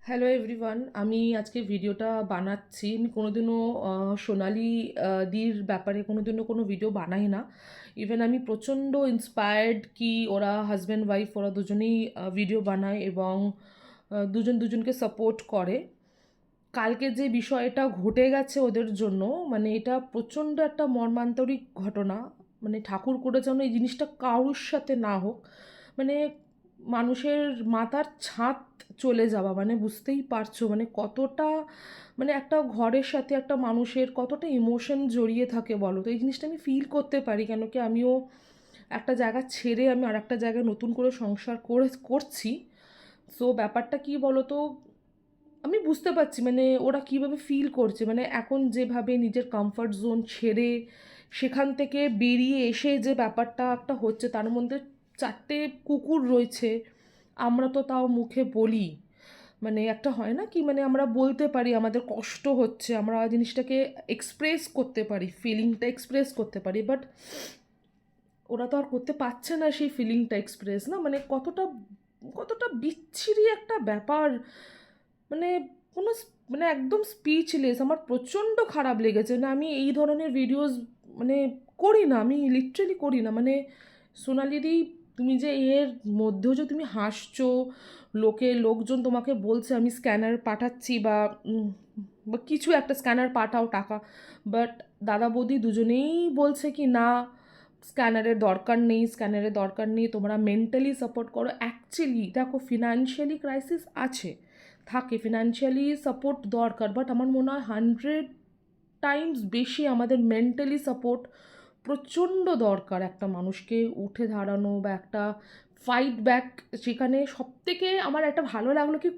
Hello everyone, আমি আজকে ভিডিওটা বানাচ্ছি। আমি কোনোদিনও সোনালি দির ব্যাপারে কোনোদিনও কোনো ভিডিও বানাই না। ইভেন আমি প্রচণ্ড ইন্সপায়ার্ড কি ওরা হাজব্যান্ড ওয়াইফ ওরা দুজনেই ভিডিও বানায় এবং দুজন দুজনকে সাপোর্ট করে। কালকে যে বিষয়টা ঘটে গেছে ওদের জন্য, মানে এটা প্রচণ্ড একটা মর্মান্তরিক ঘটনা। মানে ঠাকুর করে যেন এই জিনিসটা কারোর সাথে না হোক। মানে মানুষের মাথার ছাদ চলে যাওয়া, মানে বুঝতেই পারছো মানে কতটা, মানে একটা ঘরের সাথে একটা মানুষের কতটা ইমোশন জড়িয়ে থাকে বলো তো। এই জিনিসটা আমি ফিল করতে পারি, কেন কি আমিও একটা জায়গা ছেড়ে আমি আর একটা জায়গায় নতুন করে সংসার করছি। সো ব্যাপারটা কি বলো তো, আমি বুঝতে পারছি মানে ওরা কিভাবে ফিল করছে। মানে এখন যেভাবে নিজের কমফর্ট জোন ছেড়ে সেখান থেকে বেরিয়ে এসে যে ব্যাপারটা একটা হচ্ছে, তার মধ্যে 4টে কুকুর রয়েছে। আমরা তো তাও মুখে বলি, মানে একটা হয় না কি, মানে আমরা বলতে পারি আমাদের কষ্ট হচ্ছে, আমরা জিনিসটাকে এক্সপ্রেস করতে পারি, ফিলিংটা এক্সপ্রেস করতে পারি। বাট ওরা তো আর করতে পারছে না সেই ফিলিংটা এক্সপ্রেস, না মানে কতটা কতটা বিচ্ছিরি একটা ব্যাপার। মানে কোনো মানে একদম স্পিচলেস। আমার প্রচণ্ড খারাপ লেগেছে। না আমি এই ধরনের ভিডিওস মানে করি না, আমি লিটারেলি করি না। মানে সোনালিদি, তুমি যে এর মধ্যেও যে তুমি হাসছো, লোকজন তোমাকে বলছে আমি স্ক্যানার পাঠাচ্ছি বা কিছু একটা স্ক্যানার পাঠাও টাকা, বাট দাদা বৌদি দুজনেই বলছে কি না, স্ক্যানারের দরকার নেই, তোমরা মেন্টালি সাপোর্ট করো। অ্যাকচুয়ালি দেখো, ফিনান্সিয়ালি ক্রাইসিস আছে, থাকে, ফিনান্সিয়ালি সাপোর্ট দরকার, বাট আমার মনে হয় 100 টাইমস বেশি আমাদের মেন্টালি সাপোর্ট প্রচণ্ড দরকার একটা মানুষকে উঠে দাঁড়ানো বা একটা ফাইট ব্যাক। সেখানে সবথেকে আমার একটা ভালো লাগলো কি